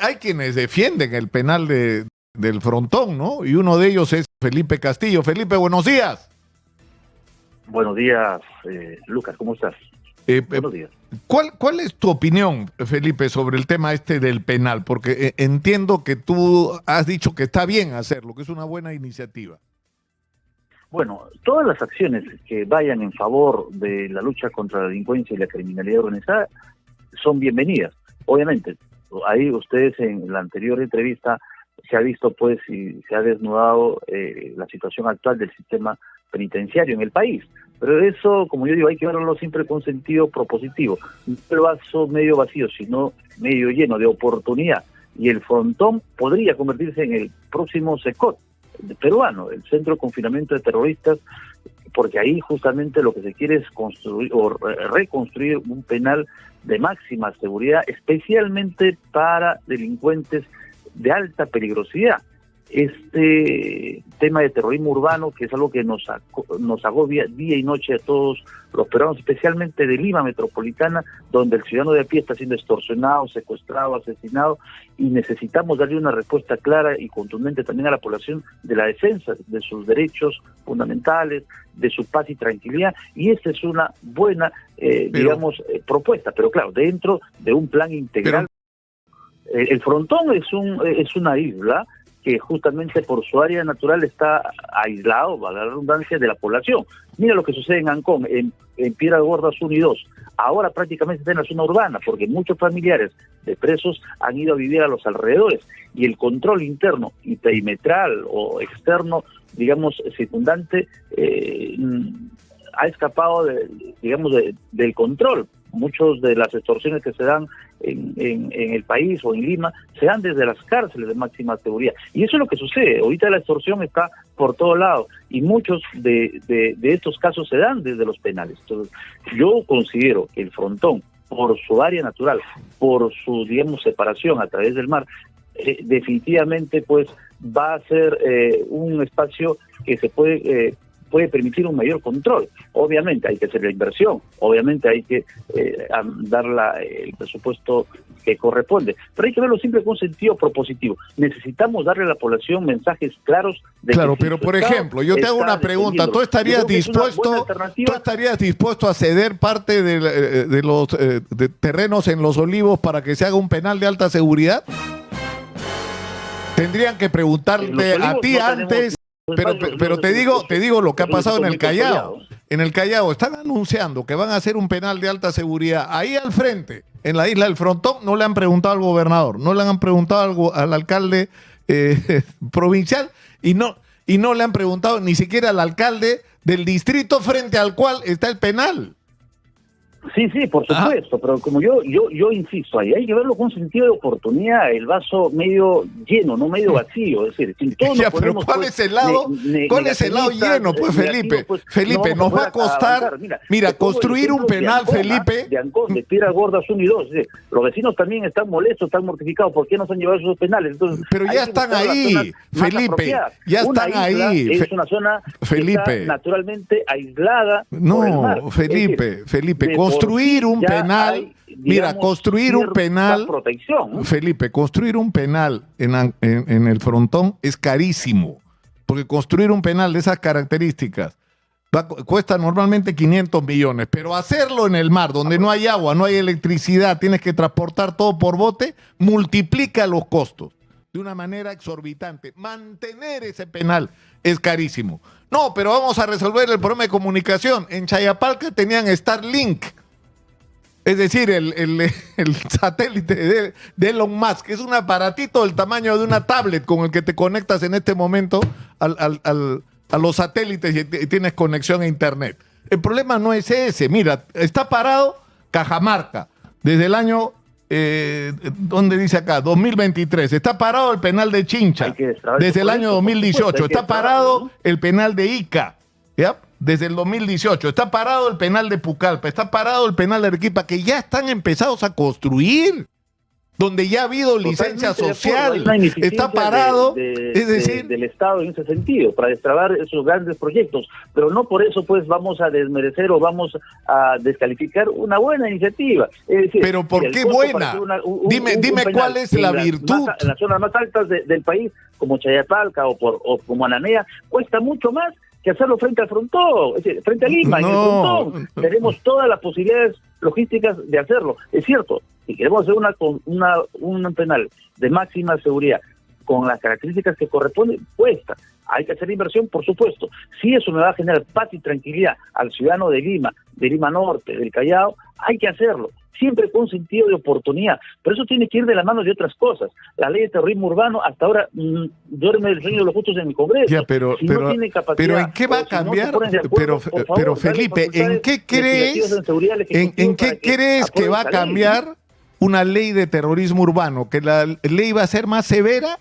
hay quienes defienden el penal del Frontón, ¿no? Y uno de ellos es Felipe Castillo. Felipe, buenos días. Buenos días, Lucas, ¿cómo estás? Buenos días. ¿Cuál es tu opinión, Felipe, sobre el tema este del penal? Porque entiendo que tú has dicho que está bien hacerlo, que es una buena iniciativa. Bueno, todas las acciones que vayan en favor de la lucha contra la delincuencia y la criminalidad organizada son bienvenidas. Obviamente, ahí ustedes en la anterior entrevista se ha visto pues y se ha desnudado la situación actual del sistema penitenciario en el país. Pero eso, como yo digo, hay que verlo siempre con sentido propositivo. No el vaso medio vacío, sino medio lleno de oportunidad. Y el Frontón podría convertirse en el próximo SECOT peruano, el Centro de Confinamiento de Terroristas, porque ahí justamente lo que se quiere es construir o reconstruir un penal de máxima seguridad, especialmente para delincuentes de alta peligrosidad. Este tema de terrorismo urbano, que es algo que nos agobia día y noche a todos los peruanos, especialmente de Lima metropolitana, donde el ciudadano de a pie está siendo extorsionado, secuestrado, asesinado, y necesitamos darle una respuesta clara y contundente también a la población de la defensa de sus derechos fundamentales, de su paz y tranquilidad, y esta es una buena, propuesta, pero claro, dentro de un plan integral. El Frontón es una isla que justamente por su área natural está aislado, valga la redundancia, de la población. Mira lo que sucede en Ancón, en Piedras Gordas 1 y 2. Ahora prácticamente está en la zona urbana, porque muchos familiares de presos han ido a vivir a los alrededores, y el control interno y perimetral o externo, digamos, circundante, ha escapado, del control. Muchos de las extorsiones que se dan en el país o en Lima se dan desde las cárceles de máxima seguridad. Y eso es lo que sucede. Ahorita la extorsión está por todos lados y muchos de estos casos se dan desde los penales. Entonces, yo considero que el Frontón, por su área natural, por su, separación a través del mar, definitivamente pues va a ser un espacio que se puede permitir un mayor control. Obviamente hay que hacer la inversión, obviamente hay que dar el presupuesto que corresponde, pero hay que verlo siempre con sentido propositivo. Necesitamos darle a la población mensajes claros. Claro, pero por ejemplo, yo te hago una pregunta. ¿Tú estarías dispuesto a ceder parte de los terrenos en Los Olivos para que se haga un penal de alta seguridad? Tendrían que preguntarle a ti antes. Pero te digo lo que ha pasado en el Callao. En el Callao están anunciando que van a hacer un penal de alta seguridad. Ahí al frente, en la isla del Frontón, no le han preguntado al gobernador, no le han preguntado al alcalde provincial y no le han preguntado ni siquiera al alcalde del distrito frente al cual está el penal. Sí, por supuesto, pero como yo insisto, ahí hay que verlo con sentido de oportunidad, el vaso medio lleno, no medio vacío, es decir, si todos pero ¿cuál es el lado lleno, pues, Felipe? Felipe, nos va a costar, mira, construir un penal, Felipe. De Ancón, de Piedras Gordas 1 y 2, es decir, los vecinos también están molestos, están mortificados, ¿por qué no se han llevado esos penales? Entonces, pero ya están ahí, Felipe, ya están ahí. Es una zona que está naturalmente aislada. No, Felipe, construir un penal, construir un penal, Felipe, construir un penal en el Frontón es carísimo, porque construir un penal de esas características cuesta normalmente 500 millones, pero hacerlo en el mar, donde no hay agua, no hay electricidad, tienes que transportar todo por bote, multiplica los costos de una manera exorbitante. Mantener ese penal es carísimo. No, pero vamos a resolver el problema de comunicación. En Chayapalca tenían Starlink, es decir, el satélite de Elon Musk, que es un aparatito del tamaño de una tablet con el que te conectas en este momento a los satélites y tienes conexión a internet. El problema no es ese. Mira, está parado Cajamarca desde el año, ¿dónde dice acá? 2023. Está parado el penal de Chincha desde el año 2018. Está parado el penal de Ica, ¿ya? Desde el 2018. Está parado el penal de Pucallpa, está parado el penal de Arequipa, que ya están empezados a construir. donde ya ha habido licencia social, está parado, es decir, del Estado en ese sentido, para destrabar esos grandes proyectos, pero no por eso pues vamos a desmerecer o vamos a descalificar una buena iniciativa. Es decir, pero ¿por qué buena? Dime cuál es la virtud. En las zonas más altas del país, como Chayapalca o como Ananea, cuesta mucho más que hacerlo frente al frontón, es decir, frente a Lima, en el frontón. Tenemos todas las posibilidades logísticas de hacerlo. Es cierto, si queremos hacer un penal de máxima seguridad con las características que corresponden, cuesta. Hay que hacer inversión, por supuesto. Si eso me va a generar paz y tranquilidad al ciudadano de Lima Norte, del Callao, hay que hacerlo. Siempre con sentido de oportunidad. Pero eso tiene que ir de la mano de otras cosas. La ley de terrorismo urbano hasta ahora duerme el sueño de los justos en el Congreso. Ya, pero ¿en qué va a cambiar? Pero Felipe, ¿en qué crees? ¿En qué crees que va a cambiar una ley de terrorismo urbano? ¿Que la ley va a ser más severa?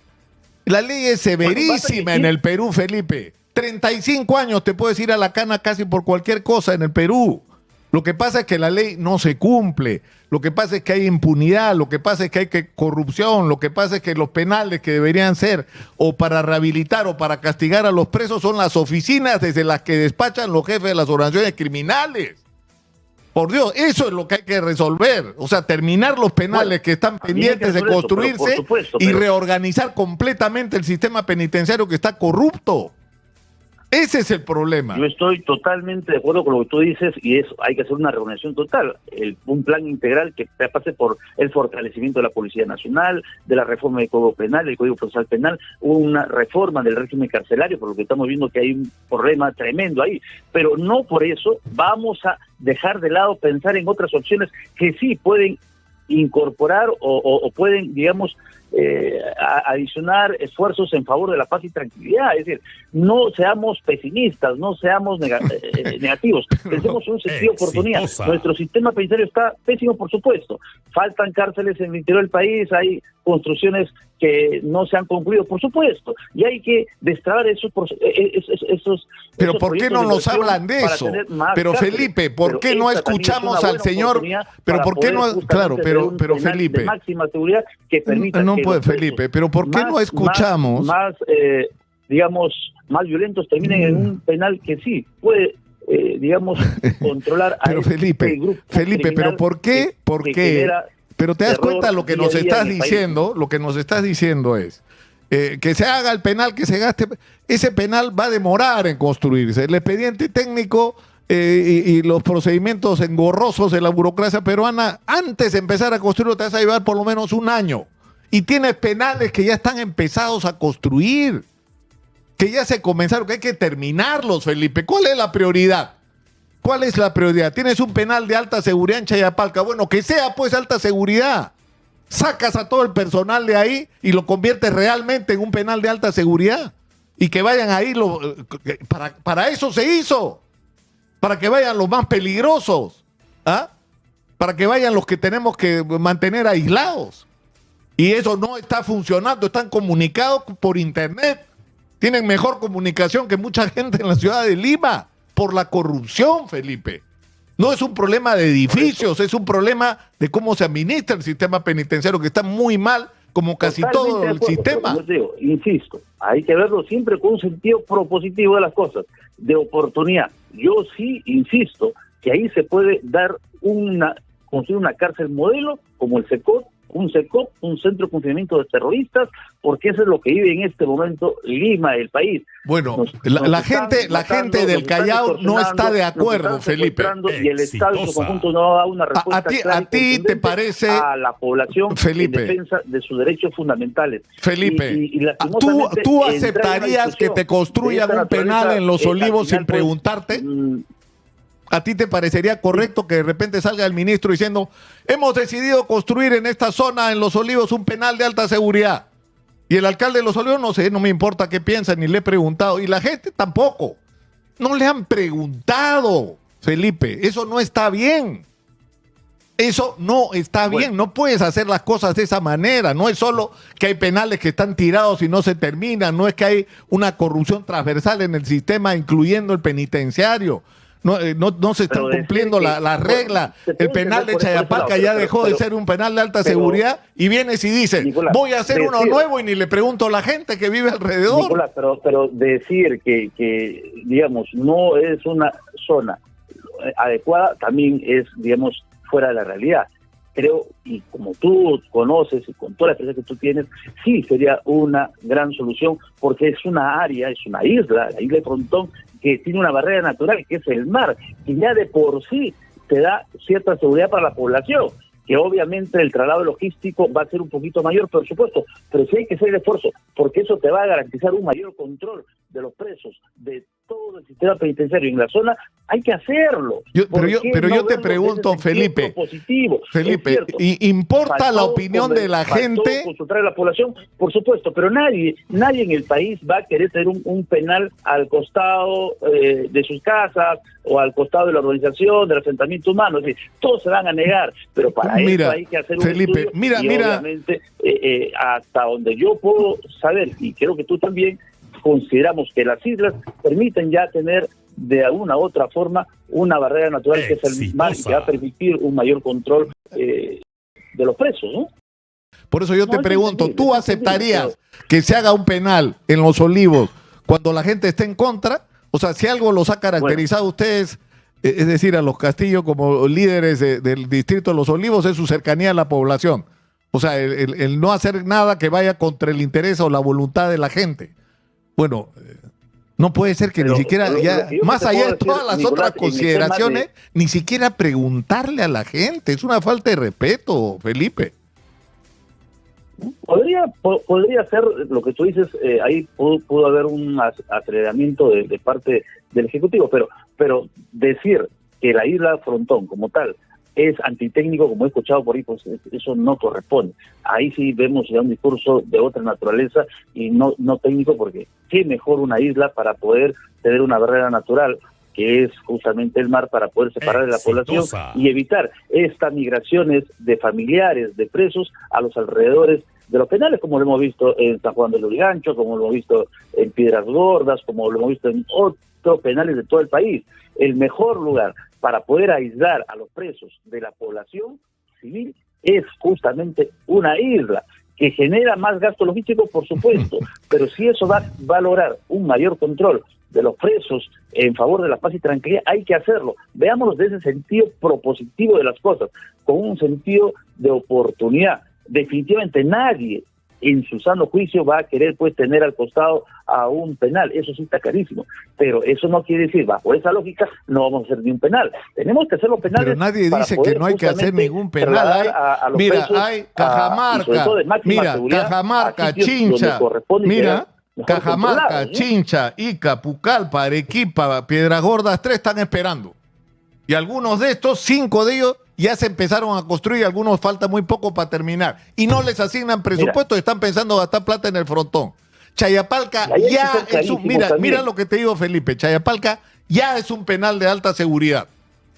La ley es severísima en el Perú, Felipe. 35 años te puedes ir a la cana casi por cualquier cosa en el Perú. Lo que pasa es que la ley no se cumple, lo que pasa es que hay impunidad, lo que pasa es que hay corrupción, lo que pasa es que los penales que deberían ser o para rehabilitar o para castigar a los presos son las oficinas desde las que despachan los jefes de las organizaciones criminales. Por Dios, eso es lo que hay que resolver. O sea, terminar los penales que están pendientes de construirse y reorganizar completamente el sistema penitenciario que está corrupto. Ese es el problema. Yo estoy totalmente de acuerdo con lo que tú dices y hay que hacer una reorganización total, un plan integral que pase por el fortalecimiento de la Policía Nacional, de la reforma del Código Penal, del Código Procesal Penal, una reforma del régimen carcelario, por lo que estamos viendo que hay un problema tremendo ahí, pero no por eso vamos a dejar de lado pensar en otras opciones que sí pueden incorporar o pueden, digamos, adicionar esfuerzos en favor de la paz y tranquilidad. Es decir, no seamos pesimistas, no seamos negativos, pensemos en un sentido de oportunidad. Nuestro sistema penitenciario está pésimo, por supuesto, faltan cárceles en el interior del país, hay construcciones que no se han concluido, por supuesto, y hay que destrabar esos pero ¿por qué no nos hablan de eso? Pero Felipe, ¿por qué no escuchamos al señor? Pero ¿por qué no? Claro, pero Felipe, de máxima seguridad que permita no puede, Felipe, pero ¿por qué no escuchamos? Digamos, más violentos terminen en un penal que sí puede, digamos, controlar a pero Felipe, pero ¿por qué? Pero te das cuenta lo que nos estás diciendo, lo que nos estás diciendo es que se haga el penal, que se gaste, ese penal va a demorar en construirse. El expediente técnico y los procedimientos engorrosos de la burocracia peruana, antes de empezar a construirlo te vas a llevar por lo menos un año. Y tienes penales que ya están empezados a construir, que ya se comenzaron, que hay que terminarlos, Felipe. ¿Cuál es la prioridad? ¿Cuál es la prioridad? Tienes un penal de alta seguridad en Chayapalca. Bueno, que sea pues alta seguridad. Sacas a todo el personal de ahí y lo conviertes realmente en un penal de alta seguridad. Y que vayan ahí, para eso se hizo. Para que vayan los más peligrosos. ¿Ah? Para que vayan los que tenemos que mantener aislados. Y eso no está funcionando. Están comunicados por internet. Tienen mejor comunicación que mucha gente en la ciudad de Lima. Por la corrupción, Felipe. No es un problema de edificios, es un problema de cómo se administra el sistema penitenciario, que está muy mal, como casi todo el sistema. Yo digo, insisto, hay que verlo siempre con un sentido propositivo de las cosas, de oportunidad. Yo sí insisto que ahí se puede dar construir una cárcel modelo como el CECOP, un centro de confinamiento de terroristas, porque eso es lo que vive en este momento Lima, el país. Bueno, la gente del Callao no está de acuerdo, Felipe. Y el Estado en su conjunto no da una respuesta a ti te parece a la población, Felipe, en defensa de sus derechos fundamentales. Felipe, ¿tú aceptarías que te construyan un penal en Los Olivos sin preguntarte? ¿A ti te parecería correcto que de repente salga el ministro diciendo hemos decidido construir en esta zona, en Los Olivos, un penal de alta seguridad? Y el alcalde de Los Olivos, no sé, no me importa qué piensa, ni le he preguntado. Y la gente tampoco. No le han preguntado, Felipe. Eso no está bien. Eso no está bien. No puedes hacer las cosas de esa manera. No es solo que hay penales que están tirados y no se terminan. No es que hay una corrupción transversal en el sistema, incluyendo el penitenciario. no se están cumpliendo la regla. El penal de Chayapalca ya dejó de ser un penal de alta seguridad y vienes y dices, Nicolás, voy a hacer uno nuevo y ni le pregunto a la gente que vive alrededor. Nicolás, pero decir que digamos, no es una zona adecuada también es, digamos, fuera de la realidad. Creo, y como tú conoces y con toda la experiencia que tú tienes, sí sería una gran solución, porque es una área, es una isla, la isla de Frontón, que tiene una barrera natural que es el mar, y ya de por sí te da cierta seguridad para la población, que obviamente el traslado logístico va a ser un poquito mayor, por supuesto, pero sí hay que hacer el esfuerzo, porque eso te va a garantizar un mayor control de los presos, de todo el sistema penitenciario en la zona. Hay que hacerlo. Pero yo te pregunto, Felipe, ¿importa la opinión de la gente? Consultar a la población, por supuesto, pero nadie en el país va a querer tener un penal al costado de sus casas o al costado de la organización, del asentamiento humano. Es decir, todos se van a negar, pero para eso hay que hacer un estudio. Obviamente, hasta donde yo puedo saber, y creo que tú también, consideramos que las islas permiten ya tener de alguna u otra forma una barrera natural que es el mar, que va a permitir un mayor control de los presos, ¿no? Por eso yo te pregunto, ¿tú aceptarías que se haga un penal en Los Olivos cuando la gente esté en contra? O sea, si algo los ha caracterizado a ustedes, es decir, a los Castillo como líderes del distrito de Los Olivos, es su cercanía a la población. O sea, el no hacer nada que vaya contra el interés o la voluntad de la gente. Bueno, no puede ser que ni siquiera, más allá de todas las otras consideraciones, ni siquiera preguntarle a la gente. Es una falta de respeto, Felipe. Podría ser lo que tú dices, ahí pudo haber un aceleramiento de parte del Ejecutivo, pero decir que la isla Frontón como tal es antitécnico, como he escuchado por ahí, pues eso no corresponde. Ahí sí vemos ya un discurso de otra naturaleza y no técnico, porque qué mejor una isla para poder tener una barrera natural, que es justamente el mar, para poder separar de la población y evitar estas migraciones de familiares, de presos, a los alrededores de los penales, como lo hemos visto en San Juan del Lurigancho, como lo hemos visto en Piedras Gordas, como lo hemos visto en otros penales de todo el país. El mejor lugar para poder aislar a los presos de la población civil es justamente una isla, que genera más gasto logístico, por supuesto, pero si eso va a lograr un mayor control de los presos en favor de la paz y tranquilidad, hay que hacerlo. Veámoslo desde ese sentido propositivo de las cosas, con un sentido de oportunidad. Definitivamente nadie en su sano juicio va a querer pues tener al costado a un penal, eso sí está carísimo, pero eso no quiere decir, bajo esa lógica no vamos a hacer ni un penal, tenemos que hacer los penales. Pero nadie dice que no hay que hacer ningún penal. Hay Cajamarca, Chincha, Cajamarca, Chincha, Ica, Pucallpa, Arequipa, Piedras Gordas, 3 están esperando. Y algunos de estos, 5 de ellos, ya se empezaron a construir, algunos falta muy poco para terminar. Y no les asignan presupuesto, están pensando gastar plata en el Frontón. Chayapalca ya es un... Mira lo que te digo, Felipe. Chayapalca ya es un penal de alta seguridad.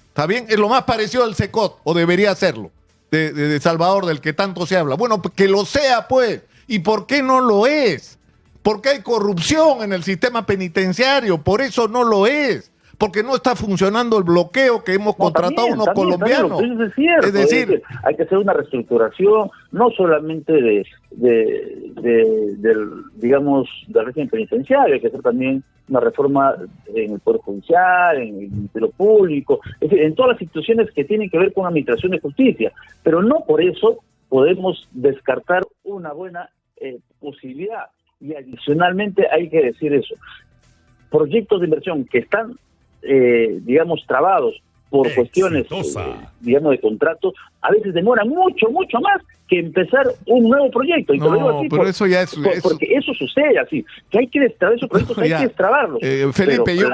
¿Está bien? Es lo más parecido al SECOT, o debería serlo, de Salvador, del que tanto se habla. Bueno, que lo sea, pues. ¿Y por qué no lo es? Porque hay corrupción en el sistema penitenciario, por eso no lo es. Porque no está funcionando el bloqueo que hemos contratado unos colombianos. También, es cierto, es decir, hay que hacer una reestructuración, no solamente digamos, del régimen penitenciario, hay que hacer también una reforma en el Poder Judicial, en el Ministerio Público, es decir, en todas las instituciones que tienen que ver con administración de justicia, pero no por eso podemos descartar una buena posibilidad. Y adicionalmente hay que decir eso, proyectos de inversión que están digamos, trabados por cuestiones, digamos, de contrato, a veces demoran mucho más que empezar un nuevo proyecto. Y te lo digo así, pero eso ya es... porque eso sucede así, que hay que destrabar esos proyectos, hay que destrabarlos. Felipe, yo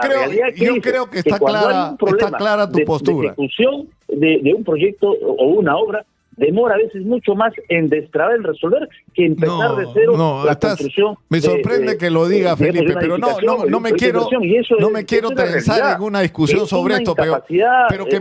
creo que está clara tu postura. De ejecución de un proyecto o una obra, demora a veces mucho más en destrabar, en resolver, que empezar de cero la construcción. Me sorprende que lo diga, Felipe, pero no me quiero tensar en una discusión sobre esto, pero que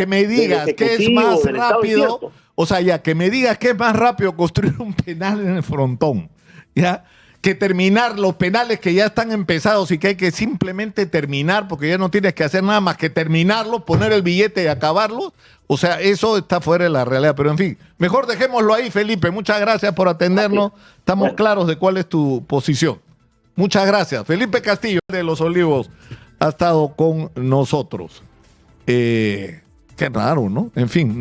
me digas que es más rápido, o sea, ya, que me digas que es más rápido construir un penal en el Frontón, ¿ya? que terminar los penales que ya están empezados y que hay que simplemente terminar, porque ya no tienes que hacer nada más que terminarlos, poner el billete y acabarlo. O sea, eso está fuera de la realidad. Pero en fin, mejor dejémoslo ahí, Felipe. Muchas gracias por atendernos. Estamos claros de cuál es tu posición. Muchas gracias. Felipe Castillo de Los Olivos ha estado con nosotros. Qué raro, ¿no? En fin.